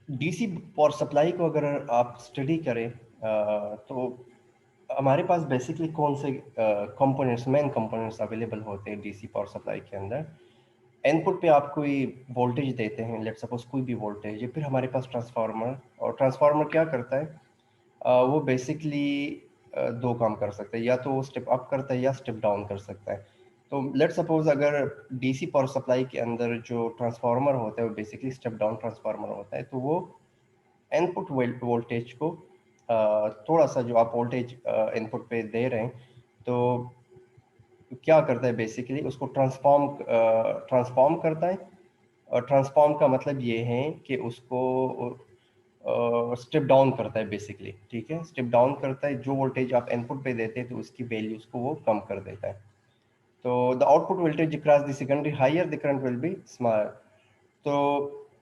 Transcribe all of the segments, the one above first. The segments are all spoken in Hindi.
डीसी पावर सप्लाई को अगर आप स्टडी करें तो हमारे पास बेसिकली कौन से कंपोनेंट्स, मेन कंपोनेंट्स अवेलेबल होते हैं डीसी पावर सप्लाई के अंदर। इनपुट पे आप कोई वोल्टेज देते हैं, लेट सपोज कोई भी वोल्टेज है, फिर हमारे पास ट्रांसफार्मर, और ट्रांसफार्मर क्या करता है, वो बेसिकली दो काम कर सकता है, या तो वो स्टेप अप करता है या स्टेप डाउन कर सकता है। तो लेट सपोज अगर डीसी पावर सप्लाई के अंदर जो ट्रांसफार्मर होता है वो बेसिकली स्टेप डाउन ट्रांसफार्मर होता है, तो वो इनपुट वोल्टेज को थोड़ा सा जो आप वोल्टेज इनपुट पे दे रहे हैं, तो क्या करता है बेसिकली उसको ट्रांसफॉर्म करता है। और ट्रांसफॉर्म का मतलब ये है कि उसको स्टेप डाउन करता है बेसिकली, ठीक है, स्टेप डाउन करता है। जो वोल्टेज आप इनपुट पे देते हैं तो उसकी वैल्यूज को वो कम कर देता है। तो the output voltage across the secondary higher the current will be small. तो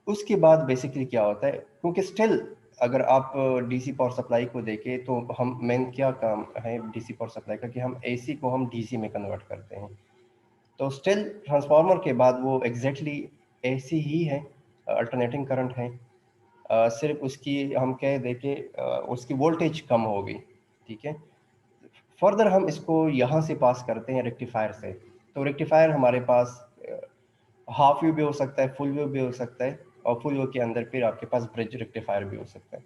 उसके बाद बेसिकली क्या होता है, क्योंकि स्टिल अगर आप डीसी पावर सप्लाई को देखें तो हम मेन क्या काम है डीसी पावर सप्लाई का कि हम एसी को हम डीसी में कन्वर्ट करते हैं। तो स्टिल ट्रांसफार्मर के बाद वो एग्जैक्टली एसी ही है, अल्टरनेटिंग करंट है। सिर्फ उसकी हम कह दें कि उसकी वोल्टेज कम होगी, ठीक है। फर्दर हम इसको यहाँ से पास करते हैं रेक्टिफायर से। तो रेक्टिफायर हमारे पास हाफ व्यू भी हो सकता है, फुल व्यू भी हो सकता है, और फुल व्यू के अंदर फिर आपके पास ब्रिज रेक्टिफायर भी हो सकता है।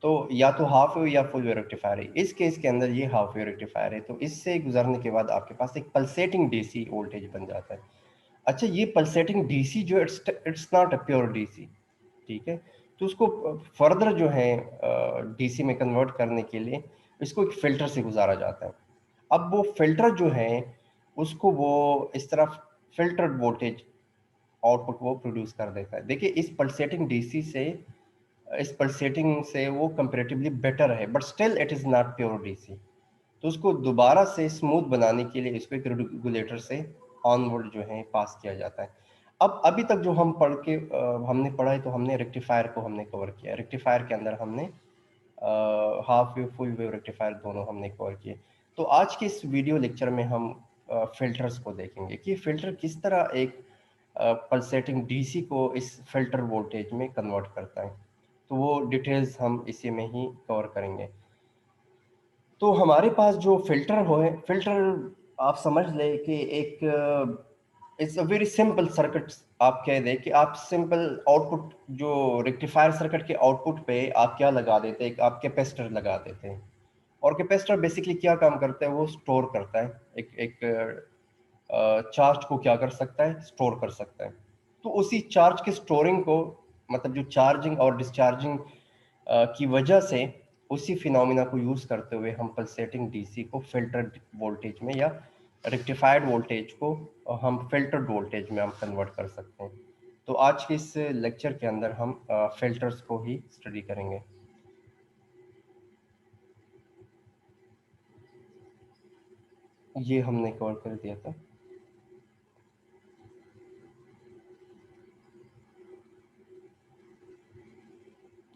तो या तो हाफ व्यू या फुल व्यू रेक्टिफायर है। इस केस के अंदर ये हाफ व्यू रेक्टिफायर है, तो इससे गुजरने के बाद आपके पास एक पल्सेटिंग डीसी वोल्टेज बन जाता है। अच्छा, ये पल्सेटिंग डीसी जो it's not a pure DC, ठीक है। तो उसको फर्दर जो है डीसी में कन्वर्ट करने के लिए इसको एक फिल्टर से गुजारा जाता है। अब वो फिल्टर जो है उसको वो इस तरह फिल्टर्ड वोल्टेज आउटपुट वो प्रोड्यूस कर देता है। देखिए इस पल्सेटिंग से वो कंपेरेटिवली बेटर है, but still it is not pure DC. तो उसको दोबारा से स्मूथ बनाने के लिए इसको एक रेगुलेटर से ऑनवर्ड जो है पास किया जाता है। अब अभी तक जो हम हमने पढ़ा है, तो हमने रेक्टिफायर को हमने कवर किया। रेक्टिफायर के अंदर हमने half wave full wave rectifier दोनों हमने कवर किए। तो आज के इस वीडियो लेक्चर में हम फिल्टर्स को देखेंगे कि फिल्टर किस तरह एक पल्सेटिंग डीसी को इस फिल्टर वोल्टेज में कन्वर्ट करता है। तो वो डिटेल्स हम इसी में ही कवर करेंगे। तो हमारे पास जो फिल्टर आप समझ ले कि एक it's a very simple circuit. आप कह दें कि आप सिंपल आउटपुट जो रेक्टिफायर सर्किट के आउटपुट पे आप क्या लगा देते हैं, आप कैपेसिटर लगा देते हैं। और कैपेसिटर बेसिकली क्या काम करता है, वो स्टोर करता है एक एक चार्ज को, क्या कर सकता है, स्टोर कर सकता है। तो उसी चार्ज के स्टोरिंग को, मतलब जो चार्जिंग और डिस्चार्जिंग की वजह से, उसी फिनोमिना को यूज करते हुए हम पल्सेटिंग डीसी को फिल्टर्ड वोल्टेज में या रेक्टिफाइड वोल्टेज को हम फिल्टर्ड वोल्टेज में हम कन्वर्ट कर सकते हैं। तो आज के इस लेक्चर के अंदर हम फिल्टर्स को ही स्टडी करेंगे। ये हमने कवर कर दिया था।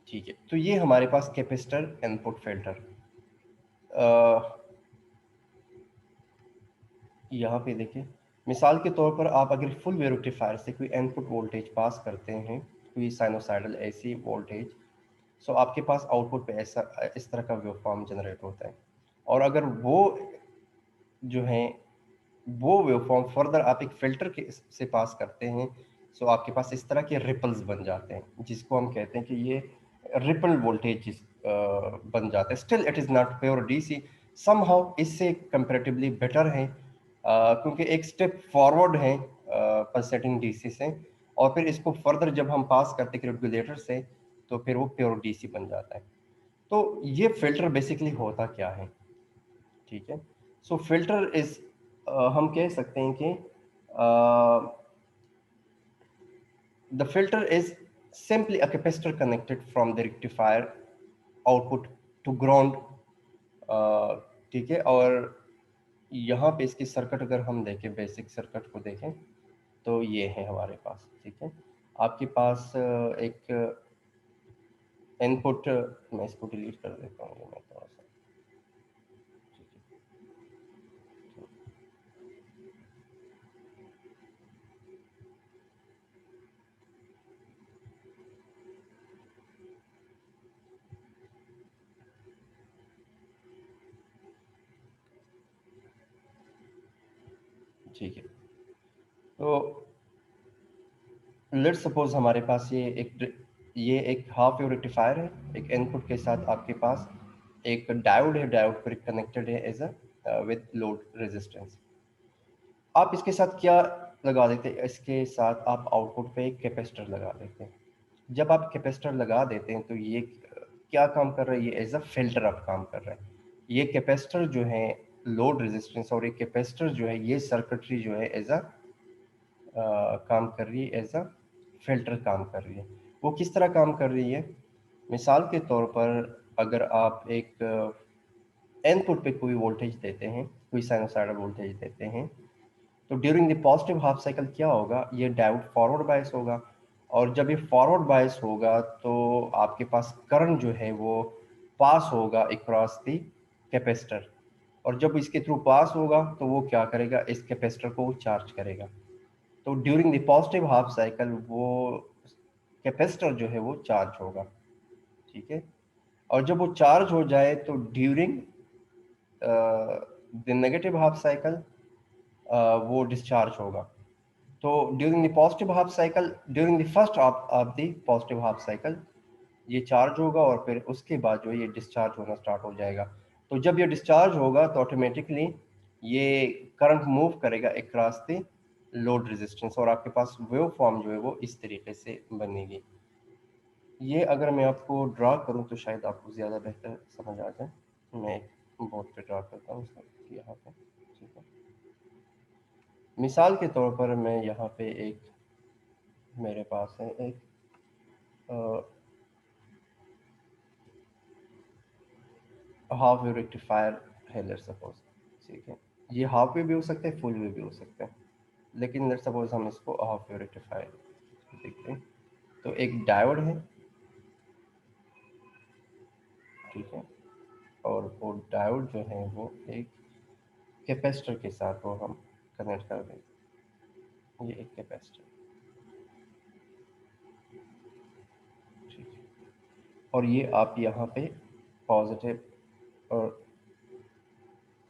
ठीक है, तो ये हमारे पास कैपेसिटर इनपुट फिल्टर। यहाँ पे देखिए, मिसाल के तौर पर आप अगर फुल वेव रेक्टिफायर से कोई इनपुट वोल्टेज पास करते हैं, कोई साइनोसाइडल ऐसी वोल्टेज, सो आपके पास आउटपुट पे ऐसा इस तरह का वेवफॉर्म जनरेट होता है। और अगर वो जो है वो वेवफॉर्म फर्दर आप एक फिल्टर के से पास करते हैं, सो आपके पास इस तरह के रिपल्स बन जाते हैं, जिसको हम कहते हैं कि ये रिपल वोल्टेज बन जाता है। Still it is not pure DC, somehow इससे कंपैरेटिवली बेटर है, क्योंकि एक स्टेप फॉरवर्ड है पल्सेटिंग डीसी से। और फिर इसको फर्दर जब हम पास करते हैं रेगुलेटर से, तो फिर वो प्योर डीसी बन जाता है। तो ये फिल्टर बेसिकली होता क्या है, ठीक है। सो फिल्टर इज, हम कह सकते हैं कि the filter is simply a capacitor connected from the rectifier output to ground, ठीक है। और यहाँ पे इसकी सर्किट अगर हम देखें, बेसिक सर्किट को देखें, तो ये है हमारे पास, ठीक है। आपके पास एक इनपुट, मैं इसको डिलीट कर देता हूँ, मैं थोड़ा सा, ठीक है। ठीक है, तो लेट्स सपोज हमारे पास ये एक हाफ वेव रेक्टिफायर है। एक इनपुट के साथ आपके पास एक डायोड है, डायोड पर कनेक्टेड है as a with load resistance. आप इसके साथ क्या लगा देते हैं? इसके साथ आप आउटपुट पे एक कैपेसिटर लगा देते हैं। जब आप कैपेसिटर लगा देते हैं तो ये क्या काम कर रहा है? ये एज अ फिल्टर आप काम कर रहा है। ये कैपेसिटर जो है लोड रेजिस्टेंस, और ये कैपेसिटर जो है ये सर्किटरी जो है एज अ काम कर रही है, एज अ फिल्टर काम कर रही है। वो किस तरह काम कर रही है? मिसाल के तौर पर अगर आप एक इनपुट पे कोई वोल्टेज देते हैं, कोई साइनोसाइडल वोल्टेज देते हैं, तो during the positive half cycle क्या होगा? ये डायोड फॉरवर्ड बायस होगा, और जब ये फॉरवर्ड बायस होगा तो आपके पास करंट जो है वो पास होगा अक्रॉस द कैपेसिटर, और जब इसके थ्रू पास होगा तो वो क्या करेगा? इस कैपेसिटर को चार्ज करेगा। तो during the positive half cycle वो कैपेसिटर जो है वो चार्ज होगा, ठीक है। और जब वो चार्ज हो जाए तो during the negative half cycle वो डिस्चार्ज होगा। तो during the positive half cycle, during the first of the positive half cycle ये चार्ज होगा, और फिर उसके बाद जो है ये डिस्चार्ज होना स्टार्ट हो जाएगा। तो जब ये डिस्चार्ज होगा तो ऑटोमेटिकली ये करंट मूव करेगा अक्रॉस द लोड रेजिस्टेंस, और आपके पास वेव फॉर्म जो है वो इस तरीके से बनेगी। ये अगर मैं आपको ड्रा करूं तो शायद आपको ज़्यादा बेहतर समझ आ जाए। मैं एक बोर्ड पे ड्रा करता हूँ यहाँ पे, ठीक है। मिसाल के तौर पर मैं यहाँ पे एक, मेरे पास है एक हाफ वेव रेक्टिफायर है, लेट्स सपोज, ठीक है। ये हाफ वेव भी हो सकता है, फुल वेव भी हो सकता है, लेकिन लेट्स सपोज हम इसको हाफ वेव रेक्टिफायर देखते हैं। तो एक डायोड है, ठीक है, और वो डायोड जो है वो एक कैपेसिटर के साथ वो हम कनेक्ट कर देंगे। ये एक कैपेसिटर, ठीक है, और ये आप यहाँ पे पॉजिटिव और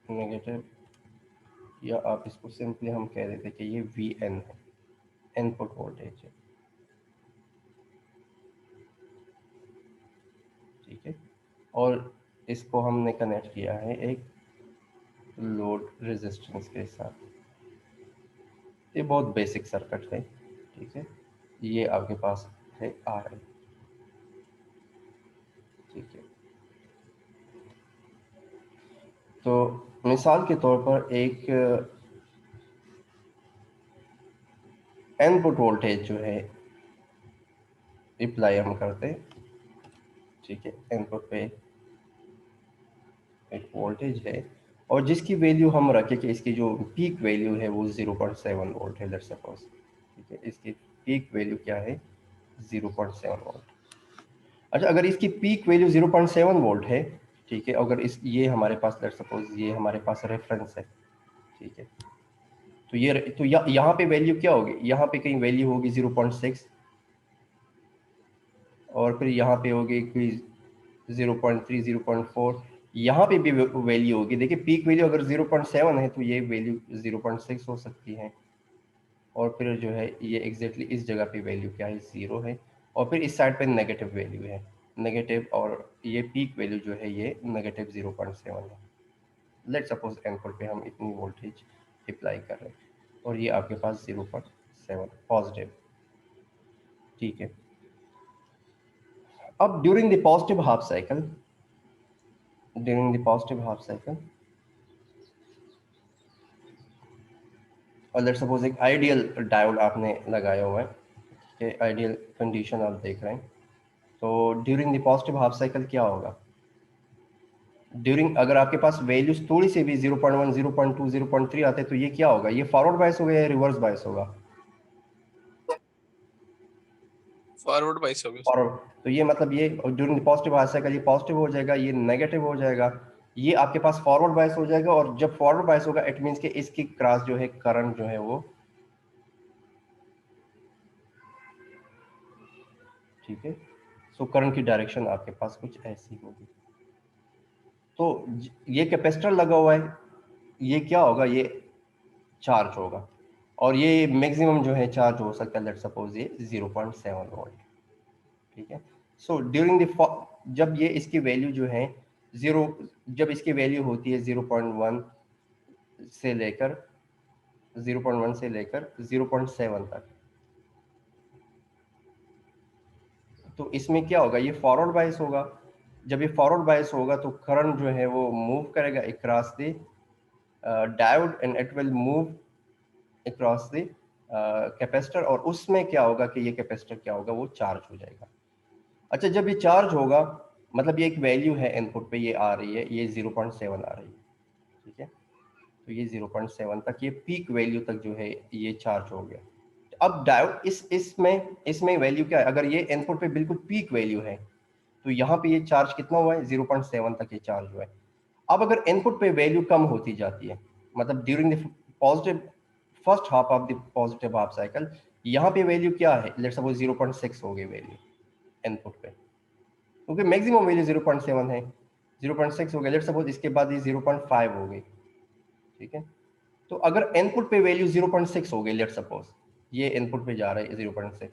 नेगेटिव, या आप इसको सिंपली हम कह देते कि ये VN है, इनपुट वोल्टेज है, ठीक है। और इसको हमने कनेक्ट किया है एक लोड रेजिस्टेंस के साथ। ये बहुत बेसिक सर्किट है, ठीक है। ये आपके पास है RL, ठीक है। तो मिसाल के तौर पर एक इनपुट वोल्टेज जो है अप्लाई हम करते हैं, ठीक है। इनपुट पे एक वोल्टेज है, और जिसकी वैल्यू हम रखें कि इसकी जो पीक वैल्यू है वो 0.7 वोल्ट है, लेट्स सपोज, ठीक है। इसकी पीक वैल्यू क्या है? 0.7 वोल्ट। अच्छा, अगर इसकी पीक वैल्यू 0.7 वोल्ट है, ठीक है, अगर इस ये हमारे पास लेट्स सपोज ये हमारे पास रेफरेंस है, ठीक है। तो ये तो यहाँ पे वैल्यू क्या होगी? यहाँ पे कहीं वैल्यू होगी 0.6, और फिर यहाँ पे होगी कोई 0.3, 0.4, यहाँ पे भी वैल्यू होगी। देखिए, पीक वैल्यू अगर 0.7 है तो ये वैल्यू 0.6 हो सकती है, और फिर जो है ये एग्जैक्टली इस जगह पे वैल्यू क्या है? 0 है, और फिर इस साइड पे नेगेटिव वैल्यू है, नेगेटिव, और ये पीक वैल्यू जो है ये नेगेटिव 0.7 है। लेट सपोज इनपुट पे हम इतनी वोल्टेज अप्लाई कर रहे हैं, और ये आपके पास 0.7 पॉजिटिव, ठीक है। अब during the positive half cycle, during the positive half cycle, और लेट्स सपोज एक आइडियल डायोड आपने लगाया हुआ है, कि आइडियल कंडीशन आप देख रहे हैं। तो during the positive half cycle क्या होगा? ड्यूरिंग, अगर आपके पास वैल्यूज थोड़ी सी भी 0.1, 0.2, 0.3 आते हैं तो ये क्या होगा? ये फॉरवर्ड बायस होगा या रिवर्स बायस होगा? फॉरवर्ड बाइस होगी। फॉरवर्ड। तो ये मतलब ये during the positive half cycle ये पॉजिटिव हो जाएगा, ये नेगेटिव हो जाएगा, ये आपके पास फॉरवर्ड बायस हो जाएगा, और जब फॉरवर्ड बायस होगा इट मीन्स कि इसकी क्रॉस जो है करंट जो है वो, ठीक है। सो करंट की डायरेक्शन आपके पास कुछ ऐसी होगी। तो ये कैपेसिटर लगा हुआ है, ये क्या होगा? ये चार्ज होगा, और ये मैक्सिमम जो है चार्ज हो सकता है, लेट्स सपोज ये 0.7 वोल्ट, ठीक है। सो ड्यूरिंग द, जब ये इसकी वैल्यू जो है जीरो, जब इसकी वैल्यू होती है 0.1 से लेकर 0.1 से लेकर 0.7 तक, तो इसमें क्या होगा, ये फॉरवर्ड बायस होगा। जब ये फॉरवर्ड बायस होगा तो करंट जो है वो मूव करेगा across the diode, and it will move across the capacitor, और उसमें क्या होगा कि ये कैपेसिटर क्या होगा, वो चार्ज हो जाएगा। अच्छा, जब ये चार्ज होगा, मतलब ये एक वैल्यू है इनपुट पे, ये आ रही है, ये 0.7 आ रही है, ठीक है। तो ये 0.7 तक, ये पीक वैल्यू तक जो है ये चार्ज हो गया। अब डायोड इसमें वैल्यू क्या है, अगर ये इनपुट पे बिल्कुल पीक वैल्यू है, तो यहाँ पे ये चार्ज कितना हुआ है, 0.7 तक ये चार्ज हुआ है। अब अगर इनपुट पे वैल्यू कम होती जाती है, मतलब during the positive first half of the positive half cycle, यहाँ पे वैल्यू क्या है, लेट्स सपोज 0.6 हो गई वैल्यू इनपुट पे, क्योंकि मैक्सिमम वैल्यू 0.7 है, 0.6 हो गया, लेट्स सपोज इसके बाद ये 0.5 हो गई, ठीक है। तो अगर इनपुट पे वैल्यू 0.6 हो गई, लेट्स सपोज ये इनपुट पे जा रहा है 0.6,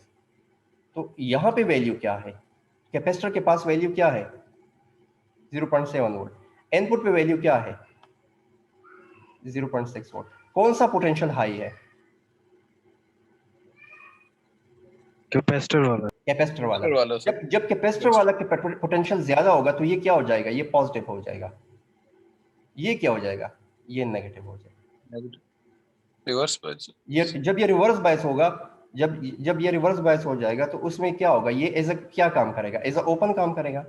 तो यहाँ पे वैल्यू क्या है, कैपेसिटर के पास वैल्यू क्या है, 0.7 वोल्ट, इनपुट पे वैल्यू क्या है, 0.6 वोल्ट। कौन सा पोटेंशियल हाई है, कैपेसिटर वाला। कैपेसिटर वाला। कैपेसिटर वाला सर। जब कैपेसिटर वाला के पोटेंशियल ज्यादा होगा तो ये क्या हो जाएगा, ये पॉजिटिव हो जाएगा, ये क्या हो जाएगा, ये नेगेटिव हो जाएगा। Reverse bias. ये जब ये रिवर्स बायस होगा, जब ये रिवर्स बायस हो जाएगा तो उसमें क्या होगा, ये एज अ क्या काम करेगा, एज अ ओपन काम करेगा,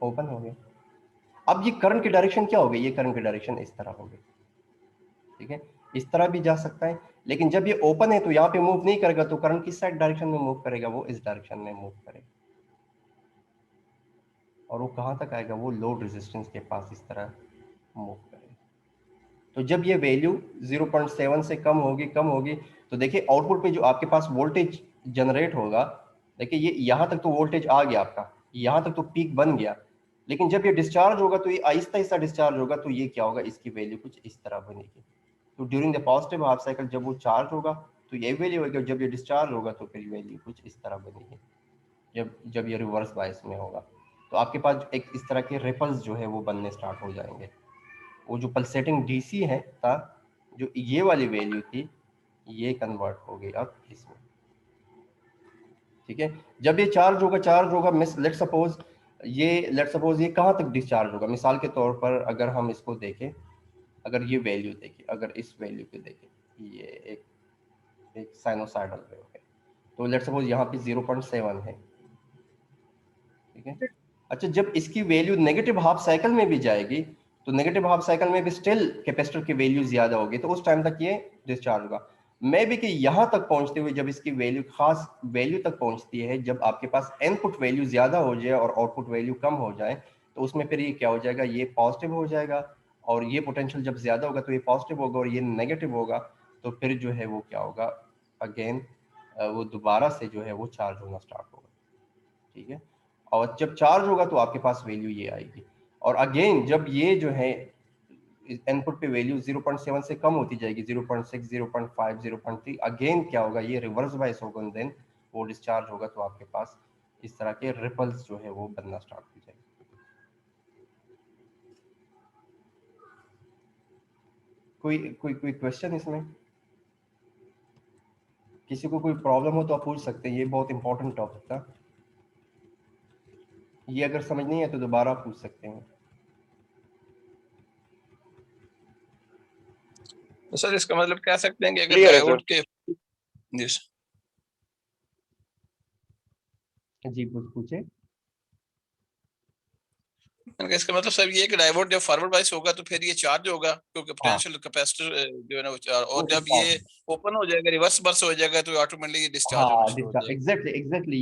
ओपन हो गया। अब ये करंट की डायरेक्शन क्या होगी, ये करंट की डायरेक्शन इस तरह होगी, ठीक है। इस तरह भी जा सकता है, लेकिन जब ये ओपन है तो यहाँ पे मूव नहीं करेगा, तो करंट किस साइड डायरेक्शन में मूव करेगा, वो इस डायरेक्शन में मूव करेगा, और वो कहाँ तक आएगा, वो लोड रेजिस्टेंस के पास इस तरह मूव करेगा। तो जब ये वैल्यू 0.7 से कम होगी, तो देखिए आउटपुट पे जो आपके पास वोल्टेज जनरेट होगा, देखिए ये यहाँ तक तो वोल्टेज आ गया आपका, यहाँ तक तो पीक बन गया, लेकिन जब ये डिस्चार्ज होगा तो ये आहिस्ता आहिस्ता डिस्चार्ज होगा, तो ये क्या होगा, इसकी वैल्यू कुछ इस तरह बनेगी। तो during the positive half cycle जब वो चार्ज होगा तो ये वैल्यू होगी, जब ये डिस्चार्ज होगा तो फिर वैल्यू कुछ इस तरह बनेगी, जब ये रिवर्स बायस में होगा। तो आपके पास एक इस तरह के रिपल्स जो है वो बनने स्टार्ट हो जाएंगे। वो जो पल्सेटिंग डीसी है था, जो ये वाली वैल्यू थी, ये कन्वर्ट हो गई अब इसमें, ठीक है। जब ये चार्ज होगा मिस लेट सपोज ये कहाँ तक डिस्चार्ज होगा, मिसाल के तौर पर अगर हम इसको देखें, अगर ये वैल्यू देखें, अगर इस वैल्यू पे देखें, ये एक साइनोसाइडल वेव है, तो लेट सपोज यहाँ पे 0.7 है, ठीक है। अच्छा, जब इसकी वैल्यू नेगेटिव हाफ साइकिल में भी जाएगी, तो नेगेटिव हाफ साइकिल में भी स्टिल कैपेसिटर की वैल्यू ज्यादा होगी, तो उस टाइम तक ये डिस्चार्ज होगा। मे भी कि यहाँ तक पहुंचते हुए जब इसकी वैल्यू खास वैल्यू तक पहुंचती है, जब आपके पास इनपुट वैल्यू ज्यादा हो जाए और आउटपुट वैल्यू कम हो जाए, तो उसमें फिर ये क्या हो जाएगा, ये पॉजिटिव हो जाएगा, और ये पोटेंशियल जब ज्यादा होगा तो ये पॉजिटिव होगा, और ये नेगेटिव होगा, तो फिर जो है वो क्या होगा, अगेन वो दोबारा से जो है वो चार्ज होना स्टार्ट होगा, ठीक है। और जब चार्ज होगा तो आपके पास वैल्यू ये आएगी, और अगेन जब ये जो है इनपुट पे वैल्यू 0.7 से कम होती जाएगी, 0.6, 0.5, 0.3, अगेन क्या होगा, ये रिवर्स बायस होगा, देन वो डिस्चार्ज होगा, तो आपके पास इस तरह के रिपल्स जो है वो बनना स्टार्ट हो जाएंगे। कोई क्वेश्चन इसमें, किसी को कोई प्रॉब्लम हो तो आप पूछ सकते हैं, ये बहुत इंपॉर्टेंट टॉपिक था, ये अगर समझ नहीं है तो दोबारा पूछ सकते हैं। तो सर इसका मतलब कह सकते हैं कि अगर क्लियर है डायोड सर। के जी सर, जी पूछे। मैंने कहा इसका मतलब सर ये कि डायोड जब फॉरवर्ड बायस होगा तो फिर ये चार्ज होगा, क्योंकि हाँ, पोटेंशियल कैपेसिटर जो है ना वो और जब डिस्चार्ज, ये ओपन हो जाएगा, रिवर्स बर्स हो जाएगा, तो ऑटोमेटिकली डिस्चार्ज होना हाँ शुरू हो डिस्चार्ज, जाएगा। एग्जैक्टली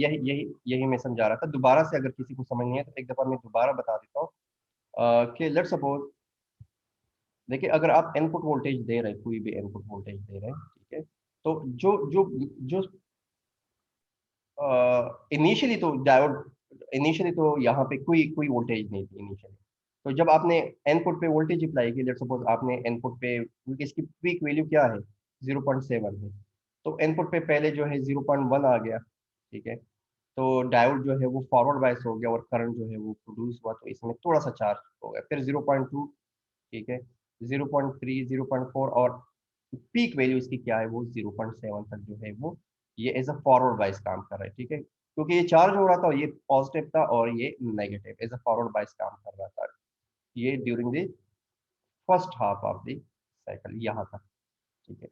यही मैं समझा रहा था। दोबारा से अगर किसी को समझ नहीं है तो एक दफा मैं दोबारा बता देता हूँ, कि लेट सपोज देखिए, अगर आप इनपुट वोल्टेज दे रहे हैं, कोई भी इनपुट वोल्टेज दे रहे हैं, ठीक है, तो जो जो जो इनिशियली तो डायोड, इनिशियली तो यहाँ पे कोई कोई वोल्टेज नहीं थी इनिशियली, तो जब आपने इनपुट पे वोल्टेज अप्लाई की, लेट्स सपोज आपने इनपुट पे, क्योंकि इसकी पीक वैल्यू क्या है 0.7 है, तो इनपुट पे पहले जो है 0.1 आ गया, ठीक है। तो डायोड जो है वो फॉरवर्ड बायस हो गया और करंट जो है वो प्रोड्यूस हुआ, तो इसमें थोड़ा सा चार्ज हो गया। फिर 0.2, ठीक है, 0.3, 0.4, और पीक वैल्यू इसकी क्या है, वो 0.7 तक जो है वो ये एज अ फॉरवर्ड बायस काम कर रहा है, ठीक है। क्योंकि ये चार्ज हो रहा था, ये पॉजिटिव था और ये negative, as a forward bias काम कर रहा था ये during the first half of the cycle, यहाँ तक, ठीक है।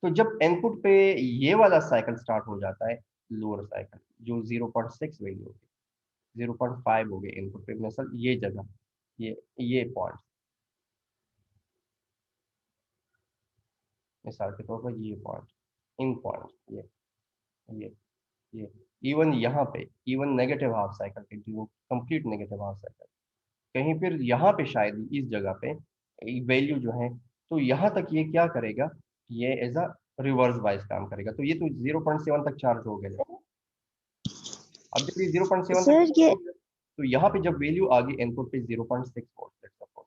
तो जब इनपुट पे ये वाला साइकिल स्टार्ट हो जाता है, लोअर साइकिल, जो 0.6 वैल्यू होगी, 0.5 हो गए इनपुट पे, मिसल ये जगह, ये पॉइंट, मिसाल के तौर पर ये पॉइंट, इन पॉइंट, ये ये इवन यहाँ पे, इवन नेगेटिव हाफ साइकिल के during complete negative half cycle, कहीं फिर यहाँ पे शायद इस जगह पे वैल्यू जो है, तो यहाँ तक ये क्या करेगा, ये एज अ रिवर्स वाइज काम करेगा। तो ये तो 0.7 तक चार्ज हो गया। अब जब ये 0.7 तक सर charge ये हो गया, तो यहाँ पे जब वैल्यू आ गई इनपुट पे 0.6 वोल्ट, लेट्स सपोज,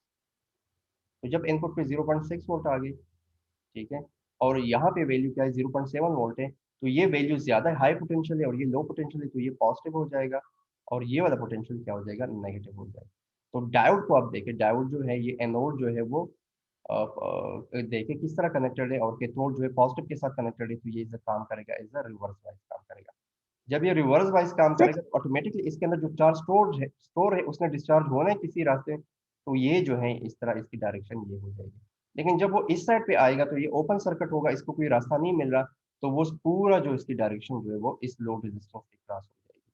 तो जब इनपुट पे 0.6 वोल्ट आ गई, ठीक है, और यहाँ पे वैल्यू क्या है 0.7 वोल्ट है, तो ये वैल्यू ज्यादा हाई पोटेंशियल है और ये लो पोटेंशियल है, तो ये पॉजिटिव हो जाएगा और ये वाला पोटेंशियल क्या हो जाएगा, नेगेटिव हो जाएगा। तो डायोड को आप देखें, डायोड जो है ये एनोड जो है वो देखें किस तरह कनेक्टेड है, और कैथोड जो है पॉजिटिव के साथ कनेक्टेड है, तो ये काम करेगा एज अ रिवर्स वाइज काम करेगा। जब ये रिवर्स वाइज काम सर करेगा तो ऑटोमेटिकली इसके अंदर जो चार्ज स्टोर है उसने डिस्चार्ज होना है किसी रास्ते, तो ये जो है इस तरह इसकी डायरेक्शन ये हो जाएगी। लेकिन जब वो इस साइड पे आएगा तो ये ओपन सर्किट होगा, इसको कोई रास्ता नहीं मिल रहा, तो वो पूरा जो इसकी डायरेक्शन जो है वो इस लोड रेजिस्टेंस के क्रॉस हो जाएगी,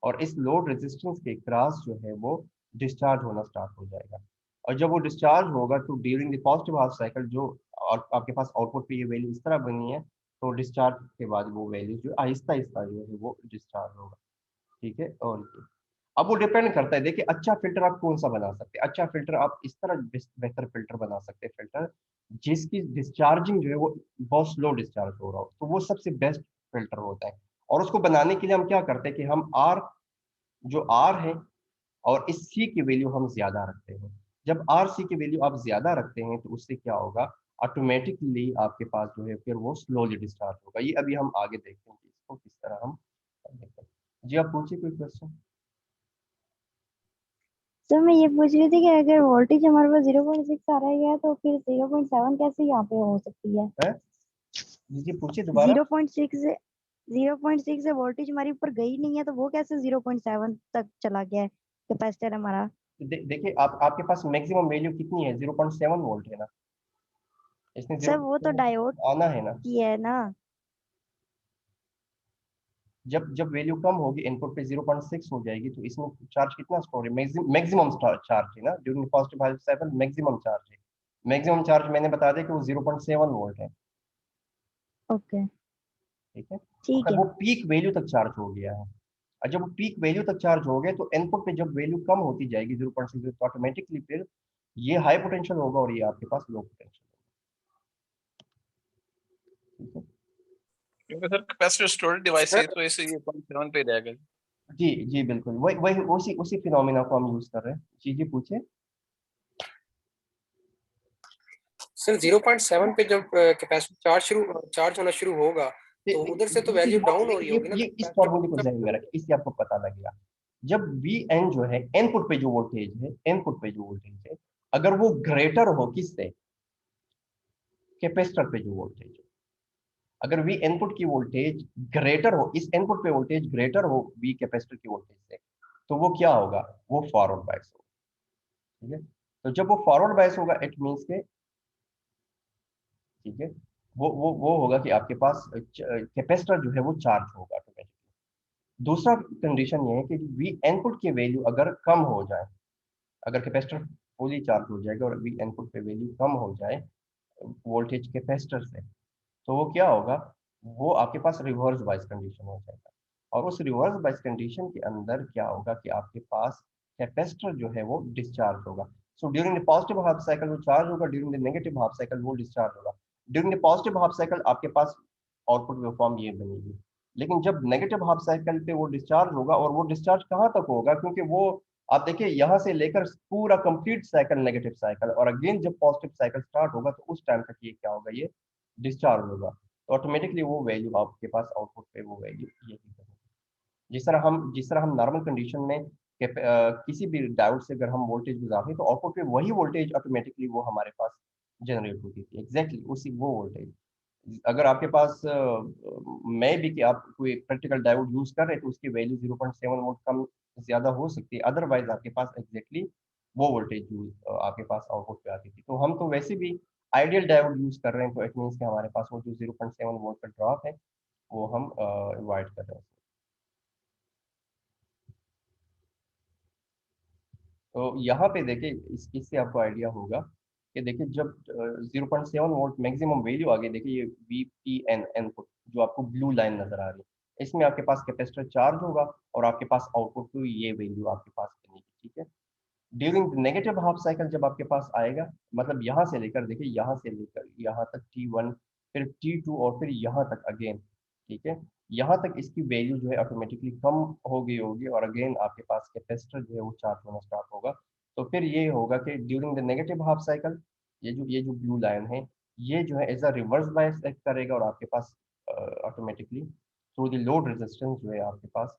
और इस लोड रेजिस्टेंस के क्रॉस जो है वो डिस्चार्ज होना स्टार्ट हो जाएगा। और जब वो डिस्चार्ज होगा तो during the positive half cycle जो और आपके पास आउटपुट पे ये वैल्यू इस तरह बनी है, तो डिस्चार्ज के बाद वो वैल्यू जो आहिस्ता आहिस्ता जो है वो डिस्चार्ज होगा, ठीक है। और अब वो डिपेंड करता है, देखिए अच्छा फिल्टर आप कौन सा बना सकते हैं। अच्छा फिल्टर आप इस तरह बेहतर फिल्टर बना सकते हैं, फिल्टर जिसकी डिस्चार्जिंग जो है वो बहुत स्लो डिस्चार्ज हो रहा हो, तो वो सबसे बेस्ट फिल्टर होता है। और उसको बनाने के लिए हम क्या करते हैं कि हम आर, जो आर है, और इस सी की वैल्यू हम ज्यादा रखते हैं। जब आर सी की वैल्यू आप ज्यादा रखते हैं तो उससे क्या होगा, ऑटोमेटिकली आपके पास जो है फिर वो स्लोली डिस्चार्ज होगा। ये अभी हम आगे देखते हैं कि इसको किस तरह हम देखते हैं। जी आप पूछिए कोई क्वेश्चन। सर मैं ये पूछ रही थी कि अगर वोल्टेज हमारे पास 0.6 आ रहा है तो फिर 0.7 कैसे यहाँ पे हो सकती है? है जी जी पूछिए दोबारा। 0.6 से 0.6 से वोल्टेज हमारी ऊपर गई नहीं है तो वो कैसे 0.7 तक चला गया है कैपेसिटर हमारा? देखिए आप आपके पास मैक्सिमम वैल्यू कितनी है, 0.7 वोल्ट है ना, इसमें सर वो तो 0.7 डायोड आना है ना। की है ना। जब जब वैल्यू कम होगी इनपुट पे 0.6 हो जाएगी, तो इसमें चार्ज कितना स्टोर है, मैक्सिमम चार्ज है ना, during positive half cycle maximum charge है। मैक्सिमम चार्ज मैंने बता दिया कि वो 0.7 वोल्ट है, ओके ठीक है। ठीक अगर है। वो पीक वैल्यू तक चार्ज हो गया है, और जब वो पीक वैल्यू तक चार्ज हो गए तो इनपुट पे जब वैल्यू कम होती जाएगी 0.6, तो ऑटोमेटिकली फिर ये हाई पोटेंशियल होगा और ये आपके पास लो पोटेंशियल होगा, ठीक है। क्योंकि सर कैपेसिटर स्टोरेज डिवाइस है तो ऐसे ये 0.7 पे रहेगा। जी जी बिल्कुल, वही वही उसी उसी फिनोमिना को हम यूज कर रहे हैं। जी जी पूछिए। सर 0.7 पे जब कैपेसिटर चार्ज होना शुरू होगा तो उधर से तो वैल्यू डाउन हो रही होगी ना, ये तो इस कैपेसिटर फॉर्मूले को ध्यान में रखें, इससे आपको पता लगेगा। जब वी एन जो है इनपुट पे जो वोल्टेज है, इनपुट पे जो वोल्टेज है, अगर वो ग्रेटर हो किससे, कैपेसिटर पे जो वोल्टेज है, अगर वी इनपुट की वोल्टेज ग्रेटर हो, इस इनपुट पे वोल्टेज ग्रेटर हो वी कैपेसिटर की वोल्टेज से, तो वो क्या होगा, वो फॉरवर्ड बायस होगा, ठीक है। तो जब वो फॉरवर्ड बायस होगा इट मीन्स के, ठीक है, वो होगा कि आपके पास कैपेसिटर जो है वो चार्ज होगा ऑटोमेटिकली। दूसरा कंडीशन ये है कि वी इनपुट की वैल्यू अगर कम हो जाए, अगर कैपेसिटर फुली चार्ज हो जाएगा और वी इनपुट पे वैल्यू कम हो जाए वोल्टेज कैपेसिटर से, तो वो क्या होगा, वो आपके पास रिवर्स बायस कंडीशन हो जाएगा। और उस रिवर्स बायस कंडीशन के अंदर क्या होगा कि आपके पास कैपेसिटर जो है वो डिस्चार्ज होगा। So during the positive half cycle वो चार्ज होगा, during the negative half cycle वो डिस्चार्ज होगा। During the positive half cycle आपके पास आउटपुट वेवफॉर्म ये बनेगी, लेकिन जब नेगेटिव हाफ साइकिल पे वो डिस्चार्ज होगा, और वो डिस्चार्ज कहाँ तक होगा, क्योंकि वो आप देखिए यहाँ से लेकर पूरा कंप्लीट साइकिल नेगेटिव साइकिल, और अगेन जब पॉजिटिव साइकिल स्टार्ट होगा तो उस टाइम तक ये क्या होगा, ये डिस्चार्ज होगा। तो ऑटोमेटिकली वो वैल्यू आपके पास आउटपुट पे वो वैल्यू यही होगी। जिस तरह हम नॉर्मल कंडीशन में किसी भी डायोड से अगर हम वोल्टेज गुजारते हैं तो आउटपुट पे वही वोल्टेज ऑटोमेटिकली वो हमारे पास जनरेट होती थी, एग्जैक्टली उसी वो वोल्टेज। अगर आपके पास मैं भी कि आप कोई प्रैक्टिकल डायोड यूज कर रहे हैं तो उसकी वैल्यू 0.7 वोल्ट कम ज्यादा हो सकती है, अदरवाइज आपके पास एग्जैक्टली वो वोल्टेज आपके पास आउटपुट पे आती थी। तो हम तो वैसे भी आइडियल डायोड यूज कर रहे हैं, तो इट मीन्स कि हमारे पास वो जो 0.7 वोल्ट का ड्रॉप है वो हम अवॉइड कर रहे हैं। तो यहाँ पे देखिए इससे आपको आइडिया होगा कि देखिए जब 0.7 वोल्ट मैक्सिमम वैल्यू आ गई, देखिए ये VPN इनपुट जो आपको ब्लू लाइन नजर आ रही है, इसमें आपके पास कैपेसिटर चार्ज होगा और आपके पास आउटपुट की ये वैल्यू आपके पास बनेगी, ठीक है। ड्यूरिंग नेगेटिव हाफ साइकिल जब आपके पास आएगा, मतलब यहाँ से लेकर देखिए यहाँ से लेकर यहाँ तक T1, फिर T2 और फिर यहाँ तक अगेन, ठीक है। यहाँ तक इसकी वैल्यू जो है ऑटोमेटिकली कम हो गई होगी और अगेन आपके पास कैपेसिटर जो है वो चार्ज होना स्टार्ट होगा। तो फिर ये होगा कि during the negative half cycle ये जो ब्लू लाइन है ये जो है as a reverse bias act करेगा और आपके पास automatically through the load resistance जो है आपके पास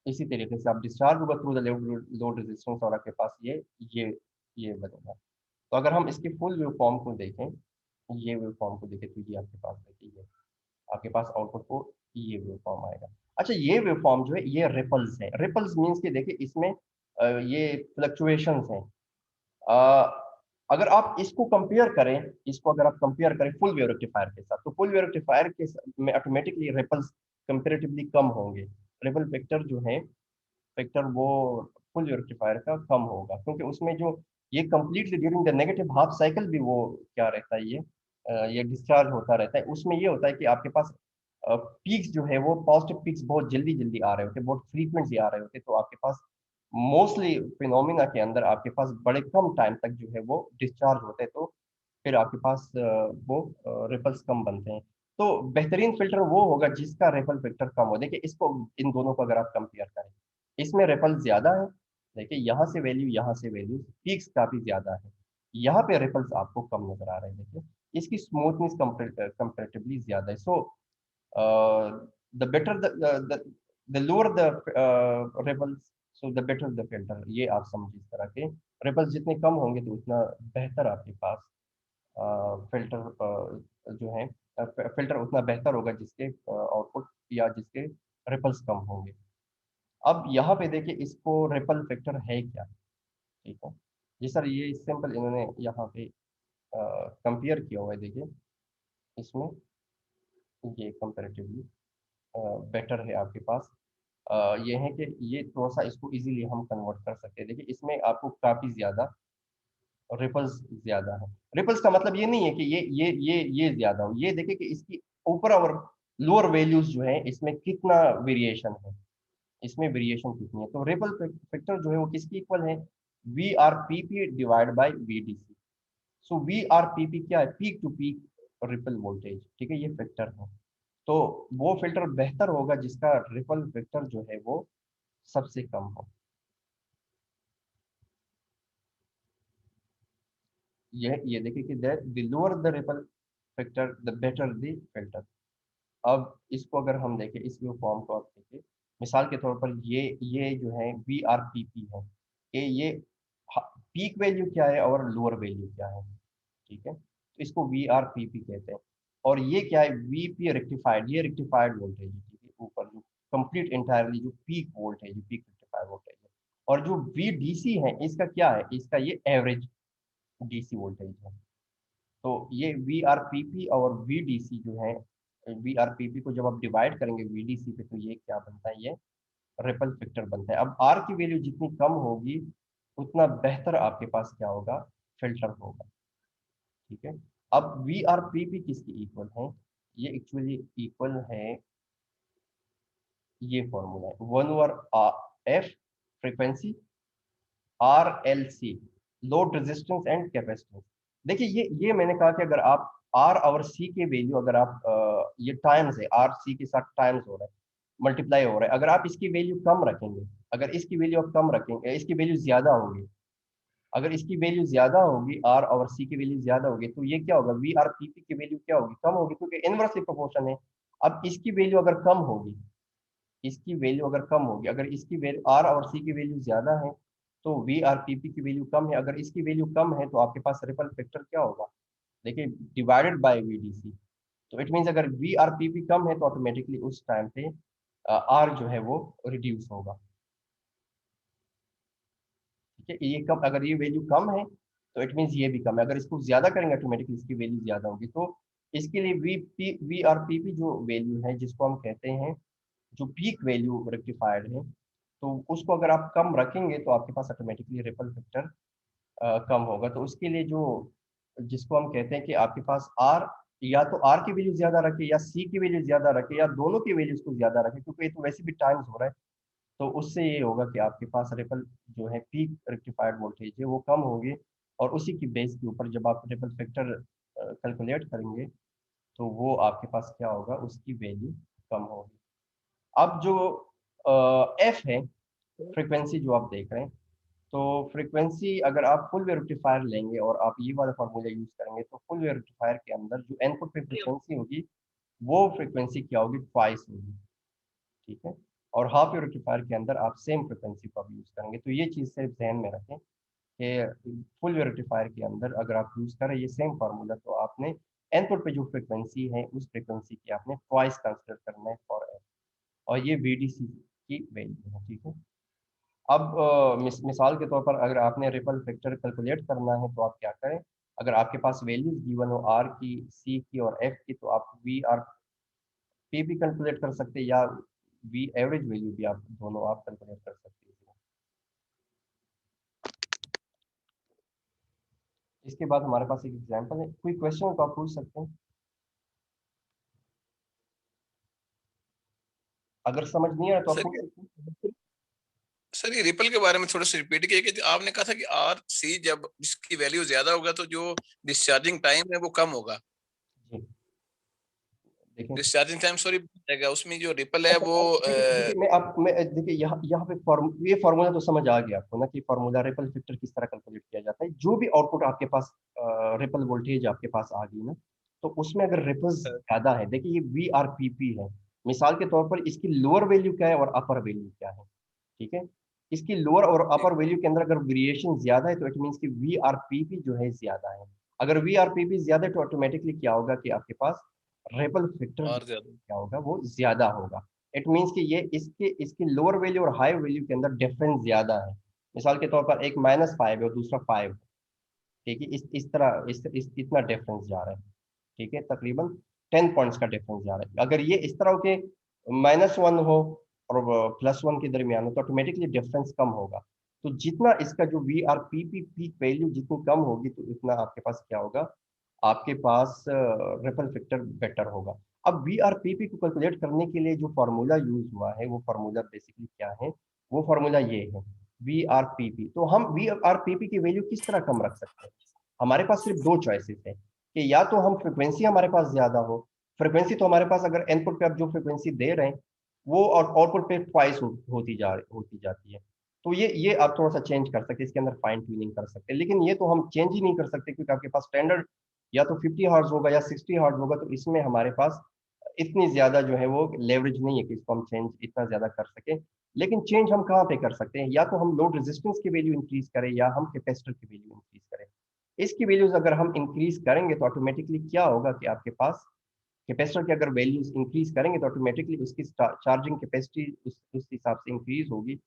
इसी तरीके से आप डिस्चार्ज होगा थ्रू द लोड रेजिस्टेंस और आपके पास ये ये बनेगा। तो अगर हम इसके फुल वेव फॉर्म को देखें, ये वेव फॉर्म को देखें तो ये आपके पास देखिए आपके पास आउटपुट को ये वेव फॉर्म आएगा। अच्छा ये वेव फॉर्म जो है ये रिपल्स है। रिपल्स मींस कि देखिए इसमें ये फ्लक्चुएशंस हैं। अगर आप इसको कंपेयर करें, इसको अगर आप कंपेयर करें फुल वेव रेक्टिफायर के साथ, तो फुल वेव रेक्टिफायर के में ऑटोमेटिकली रिपल्स कंपेरेटिवली कम होंगे। रिपल फैक्टर जो है फैक्टर वो फुल रेक्टिफायर का कम होगा, क्योंकि उसमें जो ये completely during the negative half cycle भी वो क्या रहता है ये डिस्चार्ज होता रहता है। उसमें ये होता है कि आपके पास पीक्स जो है वो पॉजिटिव पीक्स बहुत जल्दी जल्दी आ रहे होते हैं, बहुत फ्रीक्वेंटली आ रहे होते हैं। तो आपके पास मोस्टली फिनोमिना के अंदर आपके पास बड़े कम टाइम तक जो है वो डिस्चार्ज होते हैं, तो फिर आपके पास वो रिपल्स कम बनते हैं। तो बेहतरीन फिल्टर वो होगा जिसका रिपल फैक्टर कम हो। देखिए इसको इन दोनों को अगर आप कंपेयर करें, इसमें रिपल ज्यादा है, देखिए यहाँ से वैल्यू यहाँ से वैल्यू पीक्स काफी ज्यादा है, यहाँ पे रिपल्स आपको कम नजर आ रहे हैं। देखिए इसकी स्मूथनेस कंपेरेटिवली ज्यादा है। So the better the lower the ripples, so the better the filter, ये आप समझिए इस तरह के रिपल्स जितने कम होंगे तो उतना बेहतर आपके पास फिल्टर जो है फिल्टर उतना बेहतर होगा जिसके आउटपुट या जिसके रिपल्स कम होंगे। अब यहाँ पे देखिए इसको रिपल फैक्टर है क्या, ठीक है जी सर, ये सिंपल इन्होंने यहाँ पे कंपेयर किया हुआ है। देखिए इसमें ये कंपेरेटिवली बेटर है आपके पास। ये है कि ये थोड़ा सा इसको इजीली हम कन्वर्ट कर सकते हैं। देखिए इसमें आपको काफ़ी ज़्यादा रिपल्स ज़्यादा है। रिपल्स का मतलब ये नहीं है कि ये ज़्यादा हो, ये देखिए कि इसकी ऊपर और लोअर वैल्यूज जो है इसमें कितना वेरिएशन है, इसमें वेरिएशन कितनी है। तो रिपल फैक्टर जो है वो किसकी इक्वल है, V R P P divide by V D C. So V R P P क्या है, peak to peak ripple voltage, ठीक है, ये फैक्टर है। तो वो फिल्टर बेहतर होगा जिसका रिपल फैक्टर जो है वो सबसे कम हो। ये देखिए कि the lower the ripple factor the better the filter. अब इसको अगर हम देखें इस व्यू फॉर्म को आप देखिए, मिसाल के तौर पर ये जो है वी आर पी पी है, ये पीक वैल्यू क्या है और लोअर वैल्यू क्या है, ठीक है। तो इसको वी आर पी पी कहते हैं। और ये क्या है, वी पी रेक्टिफाइड, ये रेक्टिफाइड वोल्टेज है, ठीक है, ऊपर जो कंप्लीट इंटायरली जो पीक वोल्टेज है, पीक रेक्टिफाइड वोल्टेज है। और जो वी डी सी है इसका क्या है, इसका ये एवरेज डीसी वोल्टेज है। तो ये वी आर पी पी और वी डी सी जो है, वी आर पी पी को जब आप डिवाइड करेंगे वी डी सी पे तो ये क्या बनता है, ये रिपल फैक्टर बनता है। अब आर की वैल्यू जितनी कम होगी उतना बेहतर आपके पास क्या होगा, फिल्टर होगा, ठीक है। अब वी आर पी पी किसकी इक्वल है, ये एक्चुअली इक्वल है, ये फॉर्मूला है 1/f frequency R L C load resistance and capacitance. देखिए ये मैंने कहा कि अगर आप आर और सी के वैल्यू अगर आप ये टाइम्स है, आर सी के साथ टाइम्स हो रहा है, मल्टीप्लाई हो रहा है। अगर आप इसकी वैल्यू कम रखेंगे, अगर इसकी वैल्यू आप कम रखेंगे, इसकी वैल्यू ज्यादा होगी, अगर इसकी वैल्यू ज्यादा होगी, आर और सी की वैल्यू ज्यादा होगी, तो ये क्या होगा, वी आर पी पी की वैल्यू क्या होगी, कम होगी, क्योंकि इनवर्सली प्रोपोर्शन है। अब इसकी वैल्यू अगर कम होगी, इसकी वैल्यू अगर कम होगी, अगर इसकी वैल्यू आर और सी की वैल्यू ज्यादा है तो वी आर पी पी की वैल्यू कम है। अगर इसकी वैल्यू कम है तो आपके पास रिपल फैक्टर क्या होगा, देखिए, divided by V D C. तो इट मीन्स अगर वी आर पी पी कम है तो ऑटोमेटिकली उस टाइम पे आर जो है वो रिड्यूस होगा। ठीक है, ये कम, अगर ये वैल्यू कम है तो इट मीन्स ये भी कम है। अगर इसको ज्यादा करेंगे ऑटोमेटिकली इसकी वैल्यू ज्यादा होगी। तो इसके लिए वी आर पी पी जो वैल्यू है, जिसको हम कहते हैं जो पीक वैल्यू रेक्टिफायर्ड है, तो उसको अगर आप कम रखेंगे तो आपके पास ऑटोमेटिकली रिपल फैक्टर कम होगा। तो उसके लिए जो, जिसको हम कहते हैं कि आपके पास आर, या तो आर की वैल्यू ज्यादा रखे या सी की वैल्यू ज्यादा रखे या दोनों की वैल्यूज को ज्यादा रखे, क्योंकि ये तो वैसे भी टाइम्स हो रहा है। तो उससे ये होगा कि आपके पास रिपल जो है पीक रेक्टिफाइड वोल्टेज है वो कम होगी, और उसी की बेस के ऊपर जब आप रिपल फैक्टर कैलकुलेट करेंगे तो वो आपके पास क्या होगा, उसकी वैल्यू कम होगी। अब जो एफ है, फ्रीक्वेंसी जो आप देख रहे हैं, तो फ्रीक्वेंसी अगर आप फुल वेव रेक्टिफायर लेंगे और आप ये वाला फार्मूला यूज करेंगे तो फुल वेव रेक्टिफायर के अंदर जो इनपुट पे फ्रीक्वेंसी होगी वो फ्रीक्वेंसी क्या होगी, ट्वाइस होगी। ठीक है, और हाफ वेव रेक्टिफायर के अंदर आप सेम फ्रीक्वेंसी को आप यूज करेंगे। तो ये चीज सिर्फ ध्यान में रखें कि फुल वेव रेक्टिफायर के अंदर अगर आप यूज करें ये सेम फार्मूला, तो आपने इनपुट पे जो फ्रीक्वेंसी है उस फ्रीक्वेंसी की आपने ट्वाइस कंसिडर करना है फॉर एफ, और ये वीडीसी की वैल्यू है। ठीक है, अब मिसाल के तौर पर अगर आपने रिपल फैक्टर कैलकुलेट करना है तो आप क्या करें, अगर आपके पास वैल्यूज गिवन हो आर की, सी की और एफ की, तो आप वी आर पी भी कैलकुलेट कर सकते हैं, या वी एवरेज वैल्यू भी आप दोनों आप कैलकुलेट कर सकते हैं। इसके बाद हमारे पास एक एग्जांपल है, कोई क्वेश्चन हो तो आप पूछ सकते हैं, अगर समझ नहीं आया तो आप सर पूछ सकते हैं। सर ये रिपल के बारे में थोड़ा सा रिपीट किया कि आपने कहा था कि आर सी जब इसकी वैल्यू ज्यादा होगा तो जो डिस्चार्जिंग टाइम है वो कम होगा। जी, देखें, डिस्चार्जिंग टाइम सॉरी उसमें जो रिपल है अच्छा, वो देखिए मैं देखिए यहाँ पे ये फार्मूला तो समझ आ गया आपको ना, कि फार्मूला रिपल फैक्टर किस तरह कैलकुलेट किया जाता है। जो भी आउटपुट आपके पास रिपल वोल्टेज आपके पास आ गई ना, तो उसमें अगर रिपल्स ज्यादा है, देखिए ये वी आर पी पी है, मिसाल के तौर पर इसकी लोअर वैल्यू क्या है और अपर वैल्यू क्या है। ठीक है, इसकी लोअर और अपर वैल्यू के अंदर अगर वेरिएशन ज्यादा है तो इट मीन्स कि वी आर पी पी जो है ज्यादा है। अगर वी आर पी पी ज्यादा है तो ऑटोमेटिकली क्या होगा कि आपके पास रिपल फैक्टर और ज्यादा। क्या होगा, वो ज्यादा होगा। इट मीन्स कि ये इसके इसकी लोअर वैल्यू और हाई वैल्यू के अंदर डिफरेंस ज्यादा है। मिसाल के तौर पर एक -5 है और दूसरा 5 है। ठीक है, इस तरह इतना डिफरेंस जा रहा है। ठीक है, तकरीबन 10 पॉइंट्स का डिफरेंस जा रहा है। अगर ये इस तरह के -1 हो और +1 के दरमियान हो तो ऑटोमेटिकली डिफरेंस कम होगा। तो जितना इसका जो V R P P peak value जितनी कम होगी तो इतना आपके पास क्या होगा, आपके पास रिपल फैक्टर बेटर होगा। अब वी आर पी पी को कैलकुलेट करने के लिए जो फार्मूला यूज हुआ है वो फार्मूला बेसिकली क्या है, वो फार्मूला ये है वी आर पी पी। तो हम वी आर पी पी की वैल्यू किस तरह कम रख सकते हैं, हमारे पास सिर्फ दो चॉइसेस है, कि या तो हम फ्रिक्वेंसी हमारे पास ज्यादा हो, फ्रिक्वेंसी तो हमारे पास अगर इनपुट पे आप जो फ्रिक्वेंसी दे रहे हैं वो और आउटपुट पे ट्वाइस होती जाती है। तो ये आप थोड़ा सा चेंज कर सकते हैं, इसके अंदर फाइन ट्यूनिंग कर सकते हैं, लेकिन ये तो हम चेंज ही नहीं कर सकते क्योंकि आपके पास स्टैंडर्ड या तो 50 हर्ट्ज होगा या 60 हर्ट्ज होगा। तो इसमें हमारे पास इतनी ज्यादा जो है वो लेवरेज नहीं है कि इसको हम चेंज इतना ज्यादा कर सकें। लेकिन चेंज हम कहाँ पे कर सकते हैं, या तो हम लोड रेजिस्टेंस की वैल्यू इंक्रीज करें या हम कैपेसिटर की वैल्यू इंक्रीज करें। इसकी वैल्यूज अगर हम इंक्रीज करेंगे तो ऑटोमेटिकली क्या होगा कि आपके पास कैपेसिटर की अगर वैल्यूज इंक्रीज करेंगे तो ऑटोमेटिकली उसकी चार्जिंग कैपेसिटी उस हिसाब से इंक्रीज होगी।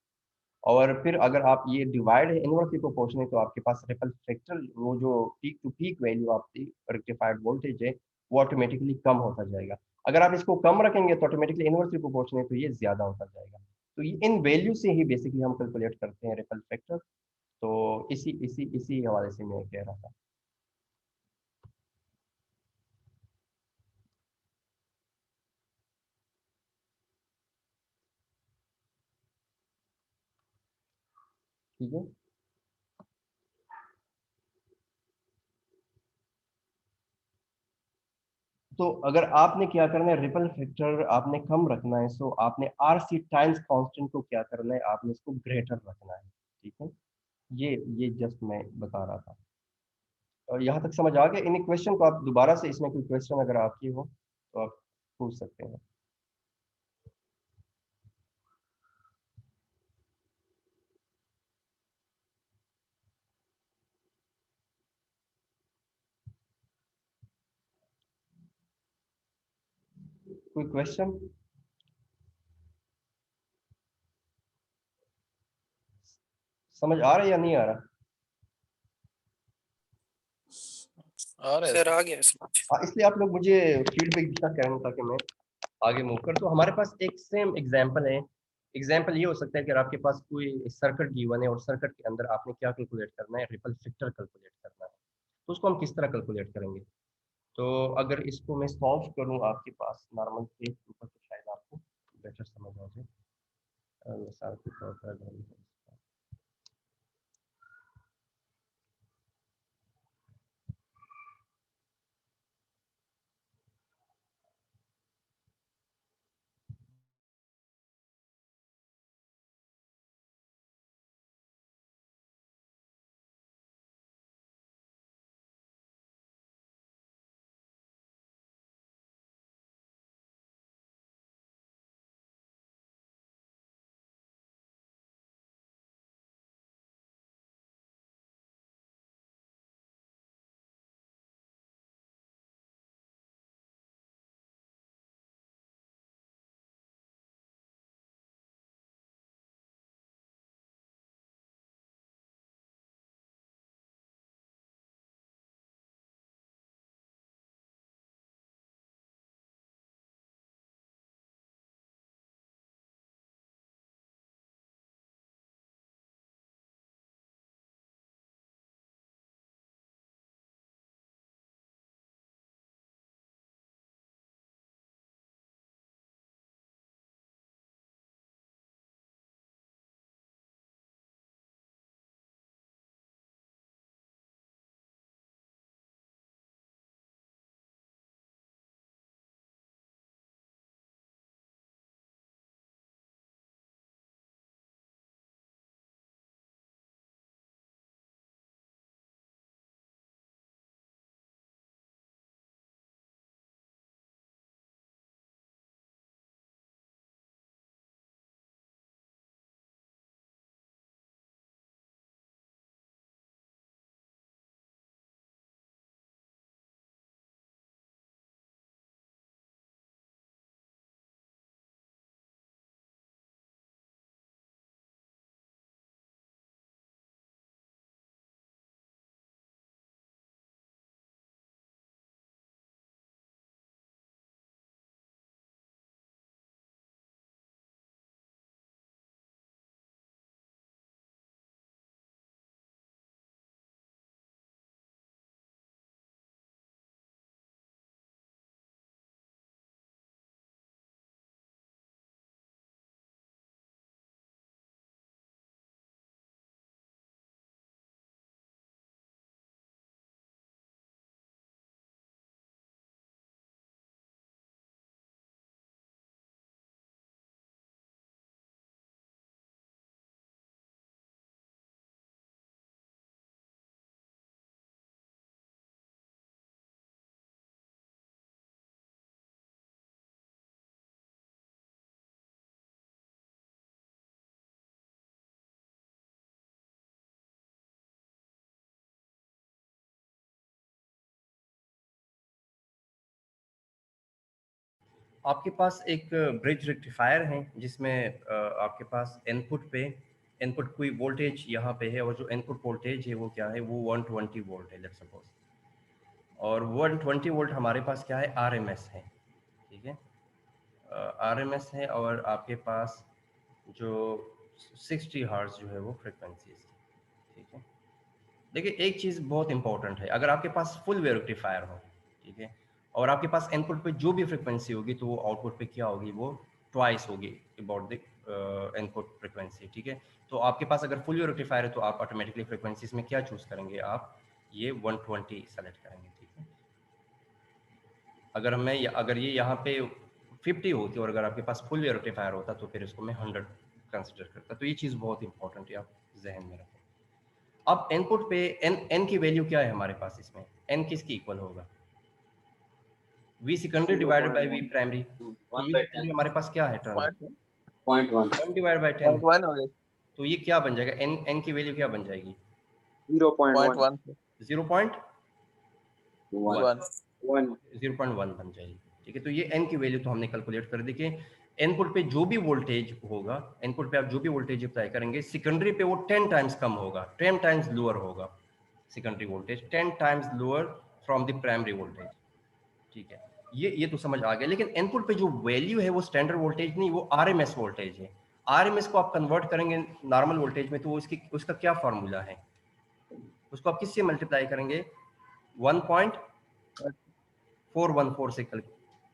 और फिर अगर आप ये डिवाइड है इनवर्सली प्रोपोर्शनल तो आपके पास रिपल फैक्टर वो जो पीक टू पीक वैल्यू आपकी रेक्टिफाइड वोल्टेज है वो ऑटोमेटिकली कम होता जाएगा। अगर आप इसको कम रखेंगे तो ऑटोमेटिकली इनवर्सली प्रोपोर्शनल तो ये ज्यादा होता जाएगा। तो ये इन वैल्यू से ही बेसिकली हम कैलकुलेट करते हैं रिपल फैक्टर। तो इसी हवाले से मैं कह रहा था। ठीक है, तो अगर आपने क्या करना है, रिपल फैक्टर आपने कम रखना है, सो आपने RC टाइम्स कांस्टेंट को क्या करना है, आपने इसको ग्रेटर रखना है। ठीक है, ये जस्ट मैं बता रहा था। और यहाँ तक समझ आ गया? इन क्वेश्चन को आप दोबारा से, इसमें कोई क्वेश्चन अगर आपकी हो तो आप पूछ सकते हैं। कोई क्वेश्चन? समझ आ रहा है या नहीं आ रहा? आ रहा है सर सर। आ गया समझ। हाँ, इसलिए आप लोग मुझे फीडबैक दिया करें ताकि मैं आगे मूव कर। तो हमारे पास एक सेम एग्जांपल है। एग्जांपल ये हो सकता है कि आपके पास कोई सर्किट गिवन है और सर्किट के अंदर आपने क्या कैलकुलेट करना है, रिपल फैक्टर कैलकुलेट करना है। तो उसको हम किस तरह कैलकुलेट करेंगे? तो अगर इसको मैं सॉल्व करूं आपके पास नॉर्मल केस के ऊपर, तो शायद आपको बेटर समझ आ जाए। मिसाल के तौर पर अगर हम इसका- आपके पास एक ब्रिज रेक्टिफायर है जिसमें आपके पास इनपुट कोई वोल्टेज यहाँ पे है, और जो इनपुट वोल्टेज है वो क्या है, वो 120 वोल्ट है लेट्स सपोज। और 120 वोल्ट हमारे पास क्या है, RMS है। ठीक है, RMS है, और आपके पास जो 60 हर्ट्ज जो है वो फ्रिक्वेंसी है। ठीक है, देखिए एक चीज़ बहुत इंपॉर्टेंट है, अगर आपके पास फुल वेव रेक्टिफायर हो, ठीक है, और आपके पास इनपुट पे जो भी फ्रिक्वेंसी होगी तो वो आउटपुट पे क्या होगी, वो ट्वाइस होगी अबाउट द इनपुट फ्रिक्वेंसी। ठीक है, तो आपके पास अगर फुल वेव रेक्टिफायर है तो आप ऑटोमेटिकली फ्रिक्वेंसीज में क्या चूज करेंगे, आप ये 120 सेलेक्ट करेंगे। ठीक है, अगर ये यहाँ पे 50 होती और अगर आपके पास फुल वेव रेक्टिफायर होता तो फिर इसको मैं 100 कंसिडर करता। तो ये चीज़ बहुत इंपॉर्टेंट है, आप जहन में रखें। अब इनपुट पे n की वैल्यू क्या है हमारे पास, इसमें n किसकी इक्वल होगा? V secondary divided by V primary. तो ये वैल्यू हमारे पास क्या है टर्म? 1 divided by 10। 0.1 हो गया, तो ये क्या बन जाएगा? n की वैल्यू क्या बन जाएगी? 0.1 0.1 1 बन जाएगी। ठीक है, तो ये n की वैल्यू तो हमने कैलकुलेट कर दी कि इनपुट पे जो भी वोल्टेज होगा, इनपुट पे आप जो भी वोल्टेज अप्लाई करेंगे, सेकेंडरी पे वो 10 टाइम्स कम होगा, 10 टाइम्स लोअर होगा secondary voltage, 10 times lower from the primary voltage. ठीक है, ये तो समझ आ गया। लेकिन इनपुट पे जो वैल्यू है वो स्टैंडर्ड वोल्टेज नहीं, वो आरएमएस वोल्टेज है। आरएमएस को आप कन्वर्ट करेंगे नॉर्मल वोल्टेज में, तो उसका क्या फार्मूला है? उसको आप किससे मल्टीप्लाई करेंगे? 1.414 से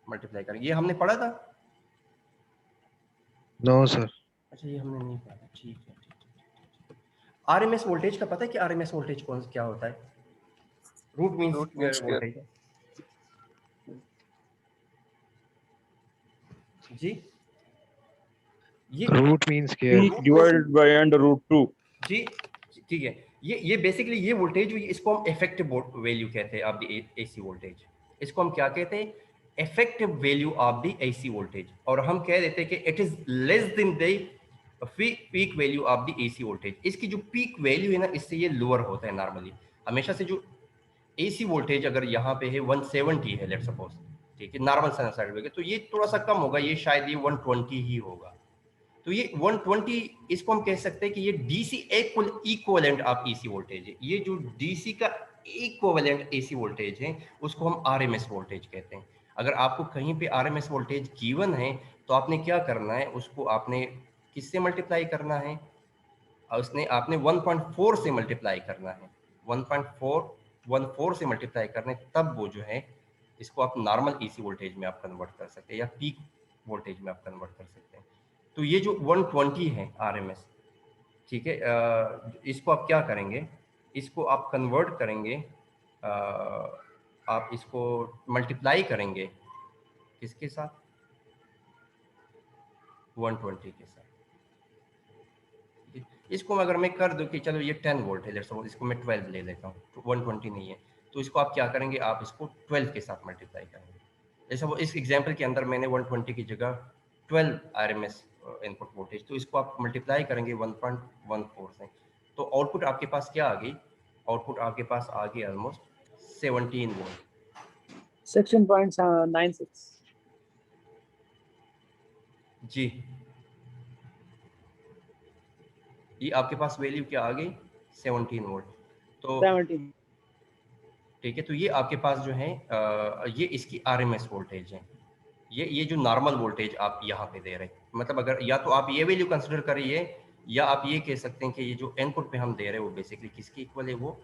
मल्टीप्लाई करेंगे। ये हमने पढ़ा था? No sir. अच्छा, ये हमने नहीं पढ़ा। ठीक है। आरएमएस वोल्टेज का पता है कि आरएमएस वोल्टेज क्या होता है? Root means voltage. जी, ये रूट मींस क्या? Peak divided by under root 2. जी, ठीक है। ये बेसिकली ये वोल्टेज, इसको हम इफेक्टिव वैल्यू कहते हैं ऑफ द एसी वोल्टेज। इसको हम क्या कहते हैं? Effective value of the AC voltage. और हम कह देते हैं कि it is less than the peak value of the AC voltage. इसकी जो पीक वैल्यू है ना, इससे ये लोअर होता है नॉर्मली। हमेशा से जो एसी वोल्टेज अगर यहाँ पे है 170 है, लेट्स सपोज, ठीक है, नॉर्मल साइनसॉइड में, तो ये थोड़ा सा कम होगा, ये शायद ये 120 ही होगा। तो ये 120, इसको हम कह सकते हैं कि ये DC equivalent of AC voltage है। ये जो डीसी का इक्विवेलेंट एसी वोल्टेज है उसको हम आरएमएस वोल्टेज कहते हैं। अगर आपको कहीं पे आरएमएस वोल्टेज गिवन है तो आपने क्या करना है, उसको आपने किससे मल्टीप्लाई करना है? आपने 1.4 से मल्टीप्लाई करना है। 1.414 से मल्टीप्लाई करने, तब वो जो है इसको आप नॉर्मल एसी वोल्टेज में आप कन्वर्ट कर सकते हैं या पीक वोल्टेज में आप कन्वर्ट कर सकते हैं। तो ये जो 120 है आरएमएस, ठीक है, इसको आप क्या करेंगे? इसको आप कन्वर्ट करेंगे, आप इसको मल्टीप्लाई करेंगे किसके साथ? 120 के साथ। इसको अगर मैं कर दूं कि चलो ये 10 वोल्ट है, लेट्स सपोज इसको मैं 12 ले लेता हूँ, तो 120 नहीं है, तो इसको आप क्या करेंगे? आप इसको 12 के साथ मल्टीप्लाई करेंगे। जैसे वो इस एग्जांपल के अंदर मैंने 120 की जगह 12 आरएमएस इनपुट वोल्टेज, तो इसको आप मल्टीप्लाई करेंगे 1.14 से, तो आउटपुट आपके पास क्या आ गई? आउटपुट आपके पास आ गई ऑलमोस्ट 17 वोल्ट। 16.96. जी, ये आपके पास वैल्यू क्या आ गई? 17 वोल्ट। तो 17. ठीक है, तो ये आपके पास जो है ये इसकी आरएमएस वोल्टेज है। ये जो नॉर्मल वोल्टेज आप यहाँ पे दे रहे हैं, मतलब अगर या तो आप ये वैल्यू कंसिडर करिए, या आप ये कह सकते हैं कि ये जो इनपुट पे हम दे रहे हैं वो बेसिकली किसकी इक्वल है? वो